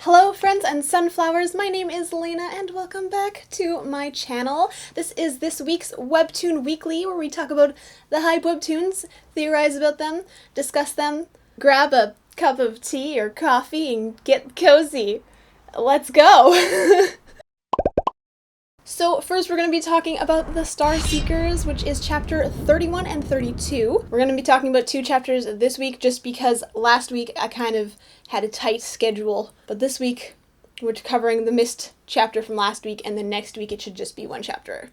Hello friends and sunflowers, my name is Lena and welcome back to my channel. This is this week's Webtoon Weekly where we talk about the HYBE webtoons, theorize about them, discuss them, grab a cup of tea or coffee and get cozy. Let's go! So first we're going to be talking about the StarSeekers, which is chapter 31 and 32. We're going to be talking about two chapters this week just because last week I kind of had a tight schedule, but this week we're covering the missed chapter from last week, and then next week it should just be one chapter,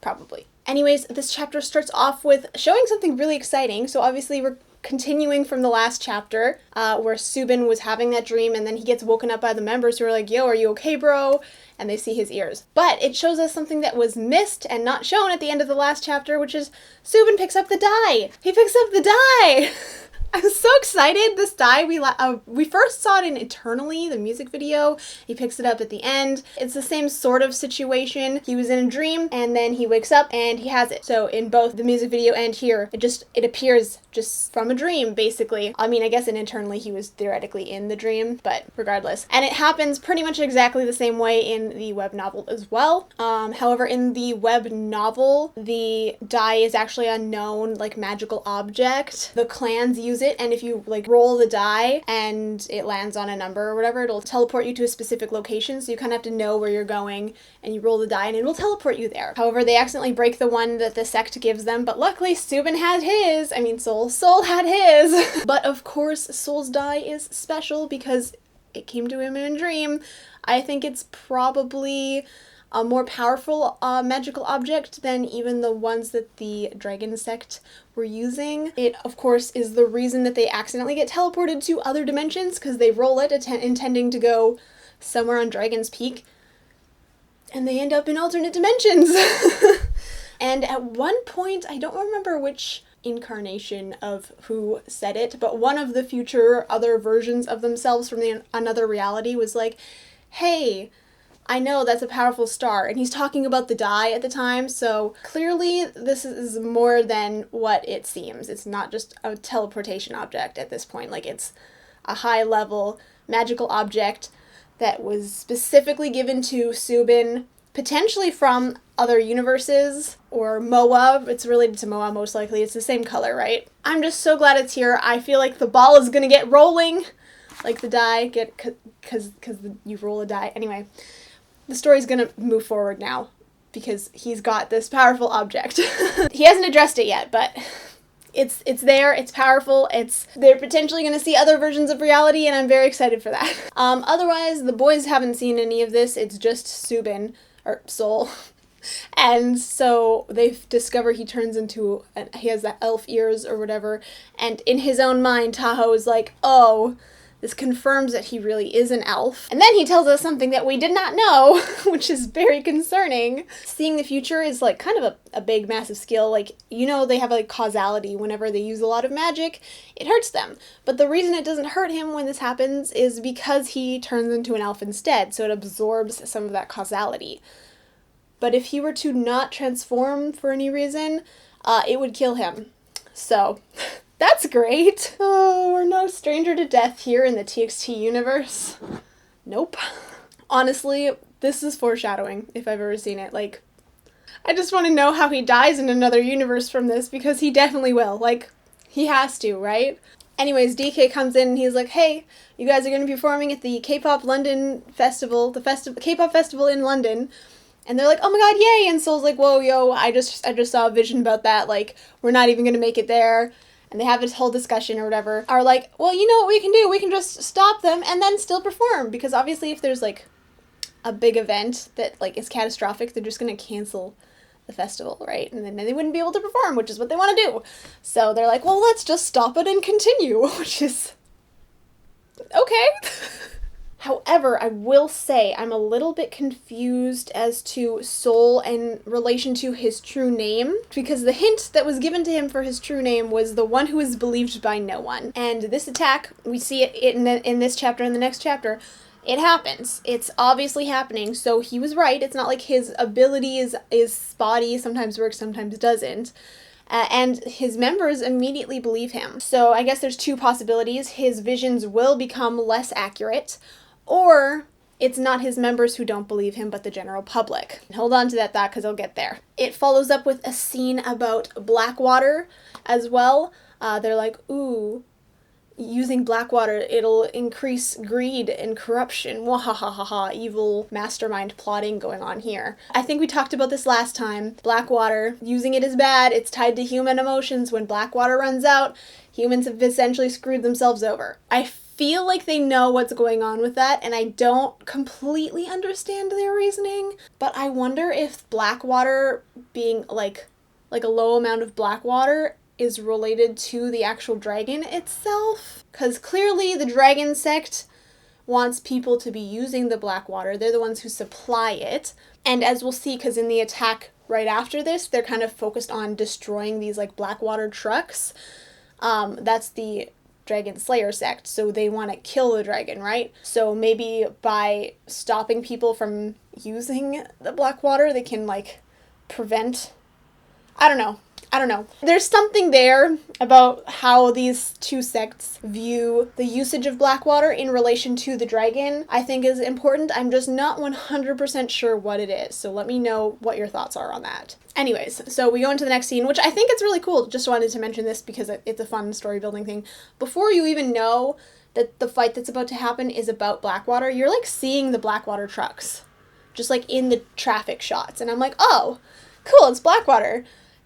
probably. Anyways, this chapter starts off with showing something really exciting. So obviously we're continuing from the last chapter where Soobin was having that dream, and then he gets woken up by the members who are like, yo, are you okay, bro? And they see his ears. But it shows us something that was missed and not shown at the end of the last chapter, which is Soobin picks up the die. He picks up the die! I'm so excited. This die, we first saw it in Eternally, the music video. He picks it up at the end. It's the same sort of situation. He was in a dream and then he wakes up and he has it. So in both the music video and here, it appears just from a dream, basically. I mean, I guess in Eternally he was theoretically in the dream, but regardless. And it happens pretty much exactly the same way in the web novel as well. However, in the web novel, the die is actually a known, like, magical object. The clans use it, and if you like roll the die and it lands on a number or whatever, it'll teleport you to a specific location, so you kind of have to know where you're going, and you roll the die and it will teleport you there. However, they accidentally break the one that the sect gives them, but luckily Soobin had his. I mean, Soul had his. But of course Soul's die is special because it came to him in a dream. I think it's probably a more powerful magical object than even the ones that the dragon sect were using. It, of course, is the reason that they accidentally get teleported to other dimensions, because they roll it intending to go somewhere on Dragon's Peak, and they end up in alternate dimensions. And at one point, I don't remember which incarnation of who said it, but one of the future other versions of themselves from another reality was like, hey, I know that's a powerful star, and he's talking about the die at the time, so clearly this is more than what it seems. It's not just a teleportation object at this point. Like, it's a high-level magical object that was specifically given to Soobin, potentially from other universes, or Moa. It's related to Moa, most likely. It's the same color, right? I'm just so glad it's here. I feel like the ball is gonna get rolling, like the die, because you roll a die. Anyway. The story's gonna move forward now because he's got this powerful object. He hasn't addressed it yet, but it's there, it's powerful, they're potentially gonna see other versions of reality, and I'm very excited for that. Otherwise, the boys haven't seen any of this. It's just Soobin, or Soul. And so they discover he has the elf ears or whatever, and in his own mind, Tahoe is like, oh, this confirms that he really is an elf. And then he tells us something that we did not know, which is very concerning. Seeing the future is like kind of a big, massive skill. Like, you know, they have like causality. Whenever they use a lot of magic, it hurts them. But the reason it doesn't hurt him when this happens is because he turns into an elf instead, so it absorbs some of that causality. But if he were to not transform for any reason, it would kill him. So that's great. Oh, we're no stranger to death here in the TXT universe. Nope. Honestly, this is foreshadowing, if I've ever seen it. Like, I just want to know how he dies in another universe from this, because he definitely will. Like, he has to, right? Anyways, DK comes in and he's like, hey, you guys are going to be performing at the K-pop London festival, K-pop festival in London. And they're like, oh my god, yay! And Soul's like, whoa, yo, I just saw a vision about that. Like, we're not even going to make it there. And they have this whole discussion or whatever, are like, well, you know what we can do? We can just stop them and then still perform. Because obviously if there's, like, a big event that, like, is catastrophic, they're just going to cancel the festival, right? And then they wouldn't be able to perform, which is what they want to do. So they're like, well, let's just stop it and continue, which is okay. However, I will say I'm a little bit confused as to Soul in relation to his true name, because the hint that was given to him for his true name was the one who is believed by no one. And this attack, we see it in this chapter and the next chapter, it happens. It's obviously happening, so he was right. It's not like his ability is spotty, sometimes works, sometimes doesn't. And his members immediately believe him. So I guess there's two possibilities. His visions will become less accurate, or it's not his members who don't believe him, but the general public. Hold on to that thought because I'll get there. It follows up with a scene about Blackwater as well. They're like, ooh, using Blackwater, it'll increase greed and corruption. Wahahaha, evil mastermind plotting going on here. I think we talked about this last time. Blackwater, using it is bad. It's tied to human emotions. When Blackwater runs out, humans have essentially screwed themselves over. I feel like they know what's going on with that, and I don't completely understand their reasoning, but I wonder if Blackwater being like a low amount of Blackwater is related to the actual dragon itself, because clearly the dragon sect wants people to be using the Blackwater. They're the ones who supply it, and as we'll see, because in the attack right after this, they're kind of focused on destroying these like Blackwater trucks. That's the Dragon Slayer sect, so they want to kill the dragon, right? So maybe by stopping people from using the Blackwater, they can like prevent, I don't know. There's something there about how these two sects view the usage of Blackwater in relation to the dragon, I think is important. I'm just not 100% sure what it is, so let me know what your thoughts are on that. Anyways, so we go into the next scene, which I think it's really cool. Just wanted to mention this because it's a fun story building thing. Before you even know that the fight that's about to happen is about Blackwater, you're like seeing the Blackwater trucks, just like in the traffic shots, and I'm like, oh, cool, it's Blackwater.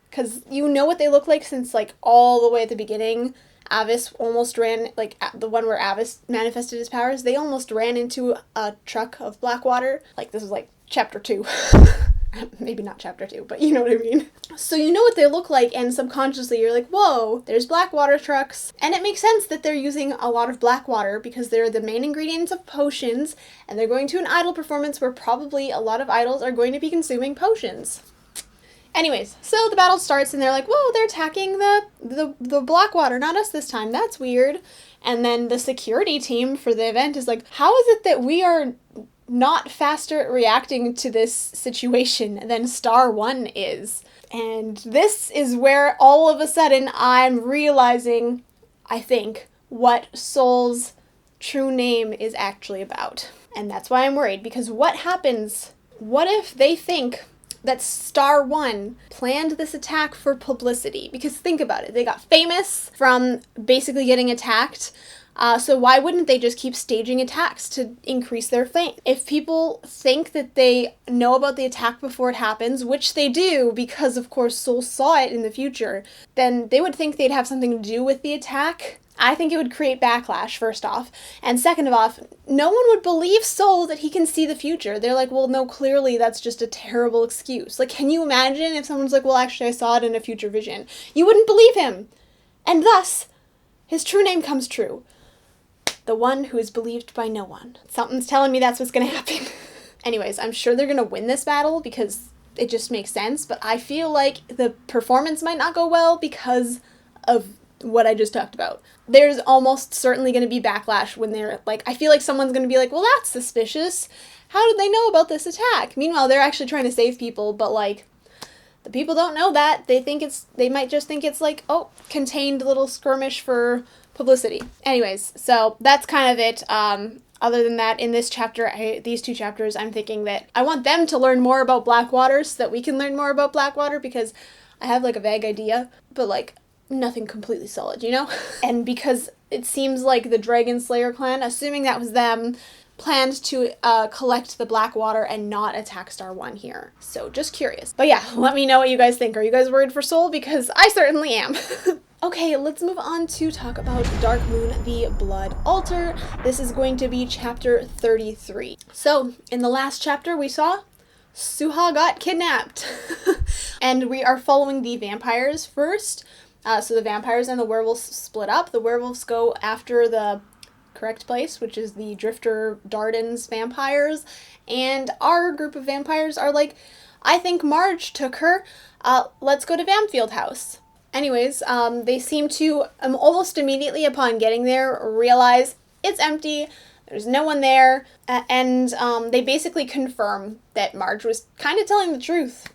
Because you know what they look like since, like, all the way at the beginning. Avis almost ran, like, the one where Avis manifested his powers, they almost ran into a truck of Blackwater. Like, this was, like, chapter 2. Maybe not chapter 2, but you know what I mean. So you know what they look like, and subconsciously you're like, whoa, there's Blackwater trucks. And it makes sense that they're using a lot of Blackwater because they're the main ingredients of potions, and they're going to an idol performance where probably a lot of idols are going to be consuming potions. Anyways, so the battle starts and they're like, whoa, they're attacking the Blackwater, not us this time, that's weird. And then the security team for the event is like, how is it that we are not faster at reacting to this situation than Star 1 is? And this is where all of a sudden I'm realizing, I think, what Soul's true name is actually about. And that's why I'm worried, because what happens, what if they think that Star 1 planned this attack for publicity? Because think about it, they got famous from basically getting attacked, so why wouldn't they just keep staging attacks to increase their fame? If people think that they know about the attack before it happens, which they do because of course Soul saw it in the future, then they would think they'd have something to do with the attack. I think it would create backlash, first off. And second of all, no one would believe Soul that he can see the future. They're like, well, no, clearly that's just a terrible excuse. Like, can you imagine if someone's like, well, actually, I saw it in a future vision? You wouldn't believe him. And thus, his true name comes true. The one who is believed by no one. Something's telling me that's what's going to happen. Anyways, I'm sure they're going to win this battle because it just makes sense. But I feel like the performance might not go well because of what I just talked about. There's almost certainly going to be backlash when they're like, I feel like someone's going to be like, well, that's suspicious. How did they know about this attack? Meanwhile, they're actually trying to save people, but like, the people don't know that. They might just think it's like, oh, contained little skirmish for publicity. Anyways, so that's kind of it. Other than that, in this chapter, these two chapters, I'm thinking that I want them to learn more about Blackwater so that we can learn more about Blackwater, because I have like a vague idea, but like, nothing completely solid, you know? And because it seems like the Dragon Slayer clan, assuming that was them, planned to collect the Blackwater and not attack Star 1 here. So just curious. But yeah, let me know what you guys think. Are you guys worried for Soul? Because I certainly am. Okay, let's move on to talk about Dark Moon, the Blood Altar. This is going to be chapter 33. So, in the last chapter we saw Suha got kidnapped. And we are following the vampires first. So the vampires and the werewolves split up. The werewolves go after the correct place, which is the Drifter Darden's vampires. And our group of vampires are like, I think Marge took her. Let's go to Vamfield House. Anyways, they seem to almost immediately upon getting there realize it's empty. There's no one there. And they basically confirm that Marge was kind of telling the truth.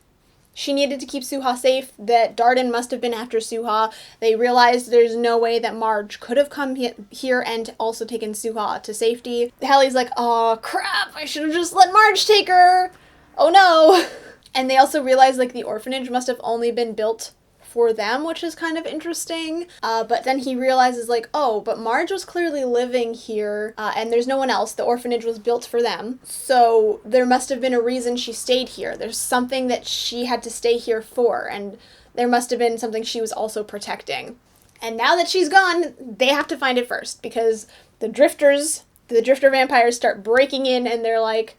she needed to keep Suha safe, that Darden must have been after Suha. They realized there's no way that Marge could have come here and also taken Suha to safety. Hallie's like, oh crap, I should have just let Marge take her. Oh no. And they also realized like the orphanage must have only been built for them, which is kind of interesting. But then he realizes like, oh, but Marge was clearly living here and there's no one else. The orphanage was built for them. So there must have been a reason she stayed here. There's something that she had to stay here for, and there must have been something she was also protecting. And now that she's gone, they have to find it first, because the drifter vampires start breaking in and they're like,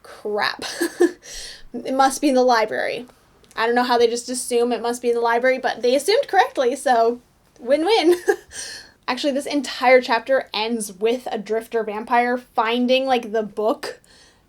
crap. It must be in the library. I don't know how they just assume it must be in the library, but they assumed correctly, so win-win. Actually, this entire chapter ends with a drifter vampire finding, like, the book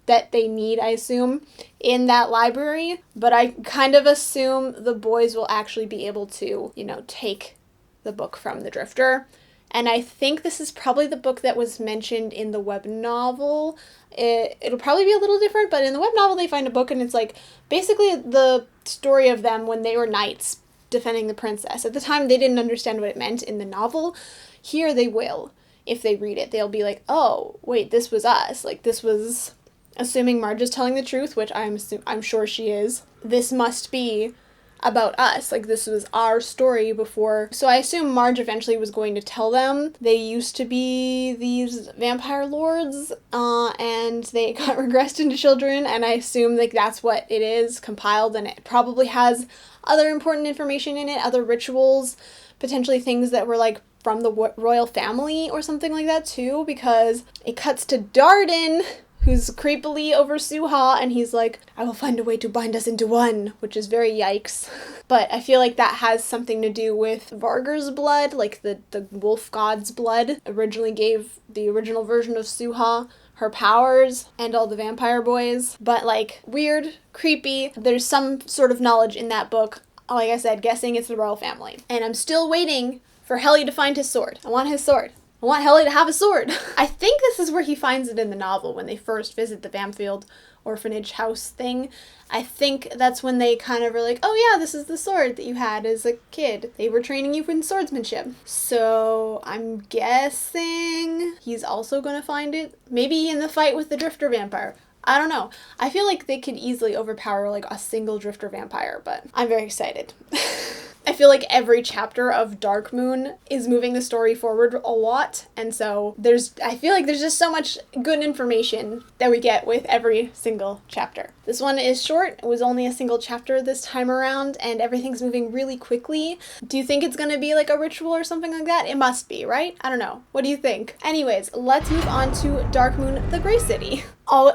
that they need, I assume, in that library. But I kind of assume the boys will actually be able to, you know, take the book from the drifter. And I think this is probably the book that was mentioned in the web novel. It'll probably be a little different, but in the web novel they find a book and it's like basically the story of them when they were knights defending the princess. At the time they didn't understand what it meant in the novel. Here they will. If they read it, they'll be like, oh, wait, this was us. Like, this was, assuming Marge is telling the truth, which I'm sure she is, this must be about us. Like, this was our story before. So I assume Marge eventually was going to tell them they used to be these vampire lords, and they got regressed into children, and I assume, like, that's what it is, compiled, and it probably has other important information in it, other rituals, potentially things that were, like, from the royal family or something like that, too, because it cuts to Darden, who's creepily over Suha, and he's like, I will find a way to bind us into one, which is very yikes. But I feel like that has something to do with Varger's blood, like the wolf god's blood originally gave the original version of Suha her powers and all the vampire boys. But like, weird, creepy, there's some sort of knowledge in that book. Like I said, guessing it's the royal family. And I'm still waiting for Helly to find his sword. I want his sword. I want Helly to have a sword. I think this is where he finds it in the novel, when they first visit the Bamfield orphanage house thing. I think that's when they kind of were like, oh yeah, this is the sword that you had as a kid. They were training you in swordsmanship. So I'm guessing he's also gonna find it. Maybe in the fight with the drifter vampire. I don't know. I feel like they could easily overpower like a single drifter vampire, but I'm very excited. I feel like every chapter of Dark Moon is moving the story forward a lot, and so I feel like there's just so much good information that we get with every single chapter. This one is short. It was only a single chapter this time around, and everything's moving really quickly. Do you think it's gonna be like a ritual or something like that? It must be, right? I don't know. What do you think? Anyways, let's move on to Dark Moon, the Grey City.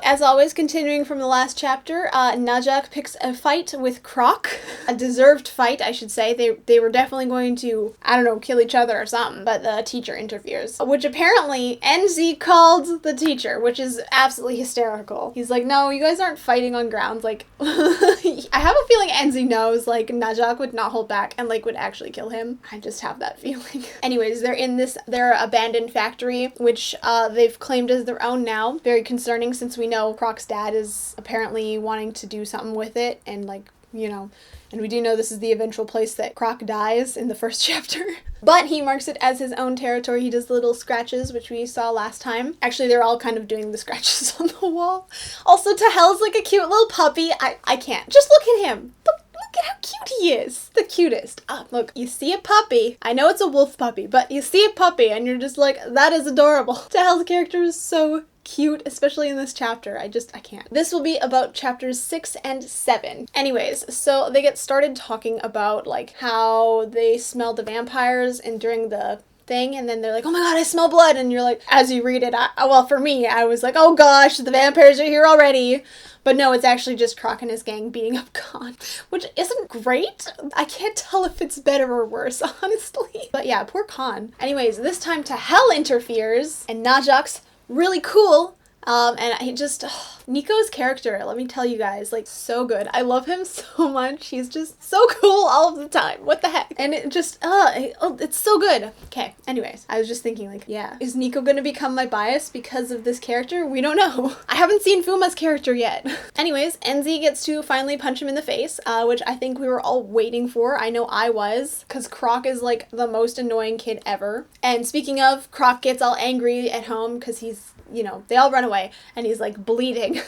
As always, continuing from the last chapter, Najak picks a fight with Croc. A deserved fight, I should say. They were definitely going to, I don't know, kill each other or something, but the teacher interferes. Which apparently NZ called the teacher, which is absolutely hysterical. He's like, no, you guys aren't fighting on grounds. Like, I have a feeling NZ knows, like, Najak would not hold back and, like, would actually kill him. I just have that feeling. Anyways, they're in their abandoned factory, which they've claimed as their own now. Very concerning, since we know Croc's dad is apparently wanting to do something with it, and like, you know, and we do know this is the eventual place that Croc dies in the first chapter. But he marks it as his own territory. He does little scratches, which we saw last time. Actually, they're all kind of doing the scratches on the wall. Also, Tahel's like a cute little puppy. I can't. Just look at him. Look at how cute he is. The cutest. Look, you see a puppy. I know it's a wolf puppy, but you see a puppy and you're just like, that is adorable. Tahel's character is so cute, especially in this chapter. I can't. This will be about chapters 6 and 7. Anyways, so they get started talking about like how they smell the vampires and during the thing, and then they're like, oh my god, I smell blood, and you're like, as you read it, well, for me, I was like, oh gosh, the vampires are here already. But no, it's actually just Croc and his gang beating up Khan, which isn't great. I can't tell if it's better or worse, honestly. But yeah, poor Khan. Anyways, this time Tahel interferes, and Najak's really cool And he just, Nico's character, let me tell you guys, like, so good. I love him so much. He's just so cool all of the time. What the heck? And it just, it's so good. Okay, anyways, I was just thinking, like, yeah, is Nico gonna become my bias because of this character? We don't know. I haven't seen Fuma's character yet. Anyways, Enzi gets to finally punch him in the face, which I think we were all waiting for. I know I was, because Croc is, like, the most annoying kid ever. And speaking of, Croc gets all angry at home because he's, you know, they all run away, and he's, like, bleeding.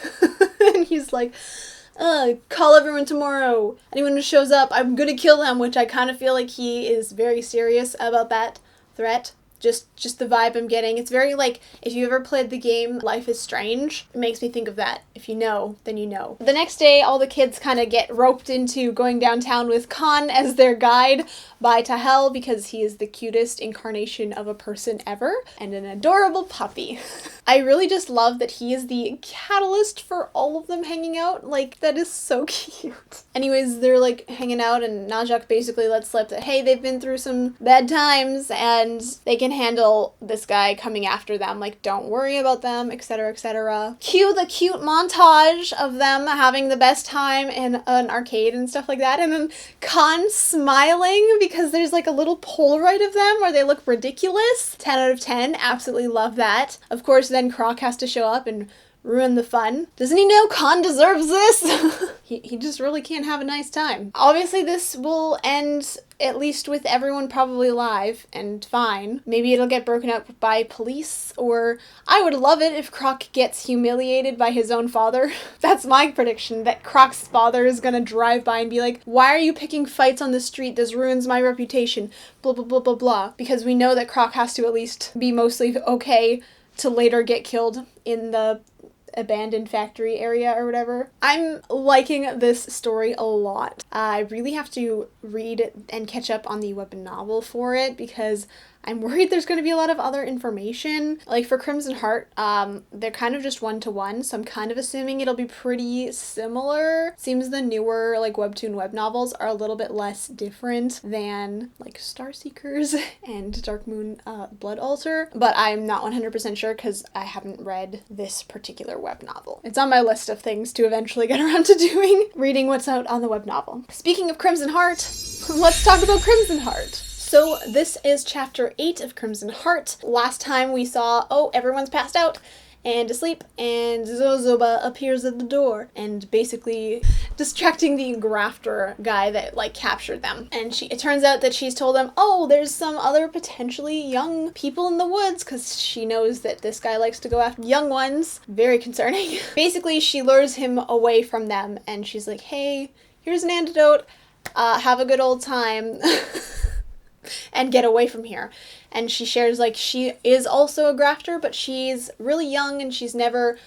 And he's like, call everyone tomorrow. Anyone who shows up, I'm gonna kill them, which I kind of feel like he is very serious about that threat. Just the vibe I'm getting. It's very like, if you ever played the game Life is Strange, it makes me think of that. If you know, then you know. The next day, all the kids kind of get roped into going downtown with Khan as their guide by Tahel, because he is the cutest incarnation of a person ever, and an adorable puppy. I really just love that he is the catalyst for all of them hanging out. Like, that is so cute. Anyways, they're like hanging out, and Najak basically lets slip that, hey, they've been through some bad times, and they can handle this guy coming after them. Like, don't worry about them, etc., etc. Cue the cute montage of them having the best time in an arcade and stuff like that, and then Khan smiling because there's like a little Polaroid of them where they look ridiculous. 10 out of 10. Absolutely love that. Of course, then Croc has to show up and ruin the fun. Doesn't he know Khan deserves this? he just really can't have a nice time. Obviously, this will end at least with everyone probably alive and fine. Maybe it'll get broken up by police, or I would love it if Croc gets humiliated by his own father. That's my prediction, that Croc's father is gonna drive by and be like, why are you picking fights on the street? This ruins my reputation. Blah, blah, blah, blah, blah. Because we know that Croc has to at least be mostly okay to later get killed in the abandoned factory area or whatever. I'm liking this story a lot. I really have to read and catch up on the web novel for it, because I'm worried there's going to be a lot of other information. Like for Crimson Heart, they're kind of just one-to-one, so I'm kind of assuming it'll be pretty similar. Seems the newer like Webtoon web novels are a little bit less different than like StarSeekers and Dark Moon Blood Altar, but I'm not 100% sure because I haven't read this particular web novel. It's on my list of things to eventually get around to doing, reading what's out on the web novel. Speaking of Crimson Heart, let's talk about Crimson Heart. So this is chapter 8 of Crimson Heart. Last time we saw, everyone's passed out and asleep, and Zozoba appears at the door and basically distracting the grafter guy that like captured them. And it turns out that she's told them, there's some other potentially young people in the woods, because she knows that this guy likes to go after young ones. Very concerning. Basically, she lures him away from them, and she's like, hey, here's an antidote. Have a good old time. And get away from here. And she shares, like, she is also a grafter, but she's really young and she's never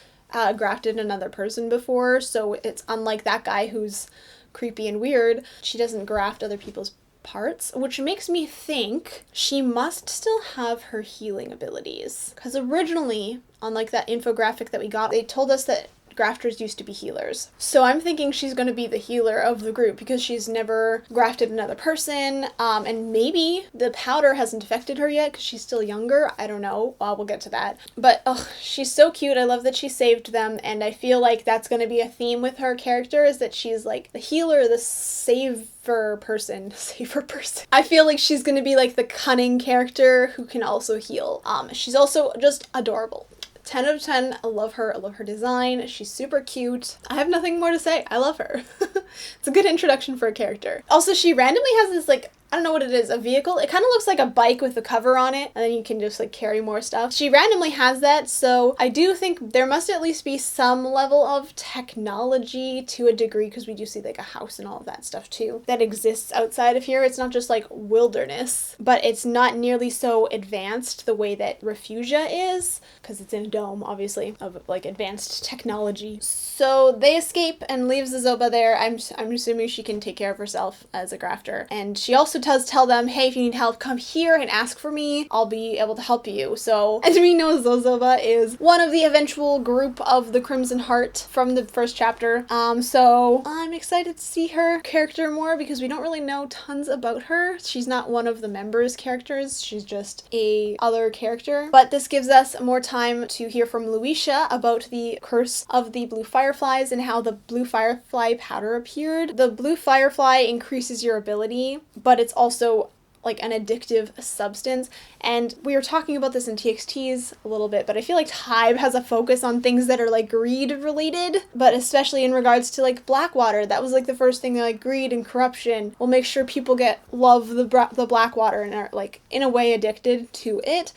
grafted another person before, so it's unlike that guy who's creepy and weird. She doesn't graft other people's parts, which makes me think she must still have her healing abilities. Because originally, on like that infographic that we got, they told us that grafters used to be healers. So I'm thinking she's going to be the healer of the group because she's never grafted another person, and maybe the powder hasn't affected her yet because she's still younger. I don't know. We'll get to that. But she's so cute. I love that she saved them, and I feel like that's going to be a theme with her character, is that she's like the healer, the saver person. I feel like she's going to be like the cunning character who can also heal. She's also just adorable. 10 out of 10. I love her. I love her design. She's super cute. I have nothing more to say. I love her. It's a good introduction for a character. Also, she randomly has this, like, I don't know what it is, a vehicle. It kind of looks like a bike with a cover on it, and then you can just like carry more stuff. She randomly has that, so I do think there must at least be some level of technology to a degree, because we do see like a house and all of that stuff too that exists outside of here. It's not just like wilderness, but it's not nearly so advanced the way that Refugia is, because it's in a dome, obviously, of like advanced technology. So they escape and leave Zozoba there. I'm assuming she can take care of herself as a grafter, and she also does tell them, hey, if you need help, come here and ask for me. I'll be able to help you. So, as we know, Zozoba is one of the eventual group of the Crimson Heart from the first chapter. So I'm excited to see her character more because we don't really know tons about her. She's not one of the members' characters. She's just a other character. But this gives us more time to hear from Luisha about the curse of the blue fireflies and how the blue firefly powder appeared. The blue firefly increases your ability, but it's also like an addictive substance. And we were talking about this in TXTs a little bit, but I feel like HYBE has a focus on things that are like greed related, but especially in regards to like Blackwater. That was like the first thing, like greed and corruption will make sure people love the Blackwater and are like in a way addicted to it.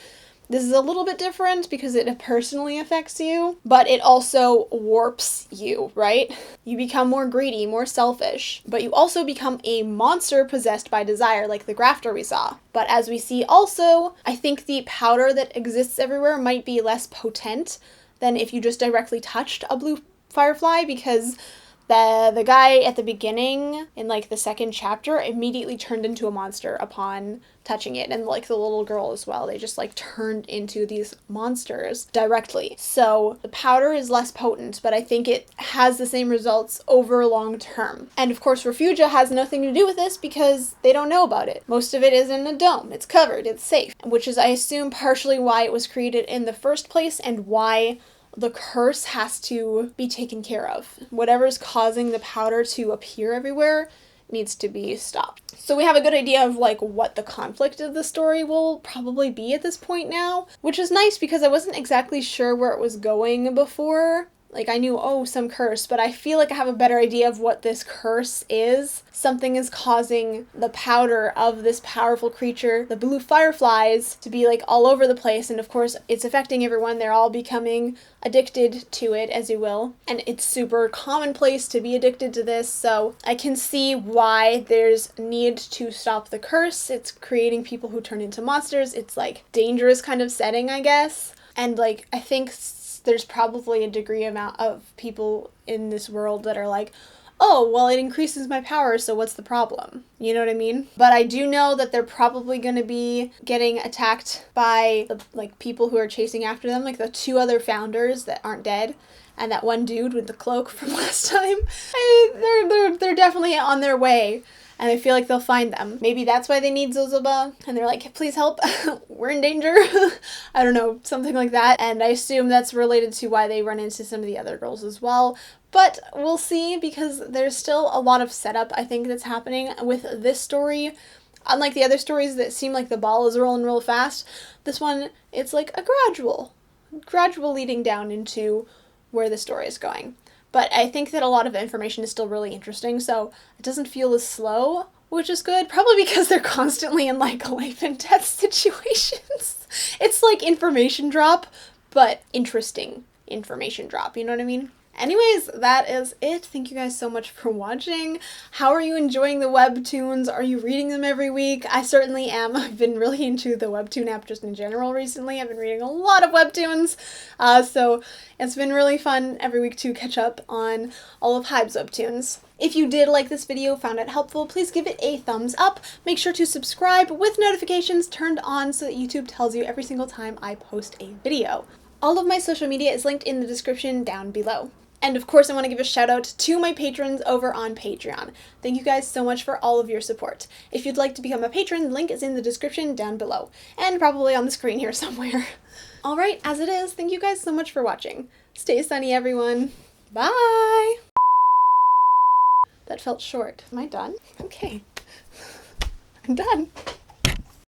This is a little bit different because it personally affects you, but it also warps you, right? You become more greedy, more selfish, but you also become a monster possessed by desire, like the grafter we saw. But as we see also, I think the powder that exists everywhere might be less potent than if you just directly touched a blue firefly, because the guy at the beginning in like the second chapter immediately turned into a monster upon touching it, and like the little girl as well. They just like turned into these monsters directly. So the powder is less potent, but I think it has the same results over long term. And of course Refugia has nothing to do with this because they don't know about it. Most of it is in a dome. It's covered. It's safe, which is, I assume, partially why it was created in the first place and why the curse has to be taken care of. Whatever's causing the powder to appear everywhere needs to be stopped. So we have a good idea of like what the conflict of the story will probably be at this point now, which is nice because I wasn't exactly sure where it was going before. Like I knew, oh, some curse, but I feel like I have a better idea of what this curse is. Something is causing the powder of this powerful creature, the blue fireflies, to be like all over the place. And of course, it's affecting everyone. They're all becoming addicted to it, as you will. And it's super commonplace to be addicted to this. So I can see why there's need to stop the curse. It's creating people who turn into monsters. It's like dangerous kind of setting, I guess. And like, I think there's probably a degree amount of people in this world that are like, oh, well, it increases my power, so what's the problem? You know what I mean? But I do know that they're probably going to be getting attacked by the like people who are chasing after them, like the two other founders that aren't dead, and that one dude with the cloak from last time. They're definitely on their way. And I feel like they'll find them. Maybe that's why they need Zozoba. And they're like, please help. We're in danger. I don't know, something like that. And I assume that's related to why they run into some of the other girls as well. But we'll see, because there's still a lot of setup, I think, that's happening with this story. Unlike the other stories that seem like the ball is rolling real fast, this one, it's like a gradual leading down into where the story is going. But I think that a lot of information is still really interesting, so it doesn't feel as slow, which is good. Probably because they're constantly in like life and death situations. It's like information drop, but interesting information drop, you know what I mean? Anyways, that is it. Thank you guys so much for watching. How are you enjoying the webtoons? Are you reading them every week? I certainly am. I've been really into the webtoon app just in general recently. I've been reading a lot of webtoons. So it's been really fun every week to catch up on all of HYBE's webtoons. If you did like this video, found it helpful, please give it a thumbs up. Make sure to subscribe with notifications turned on so that YouTube tells you every single time I post a video. All of my social media is linked in the description down below. And of course, I want to give a shout out to my patrons over on Patreon. Thank you guys so much for all of your support. If you'd like to become a patron, the link is in the description down below, and probably on the screen here somewhere. Alright, as it is, thank you guys so much for watching. Stay sunny, everyone. Bye! That felt short. Am I done? Okay. I'm done.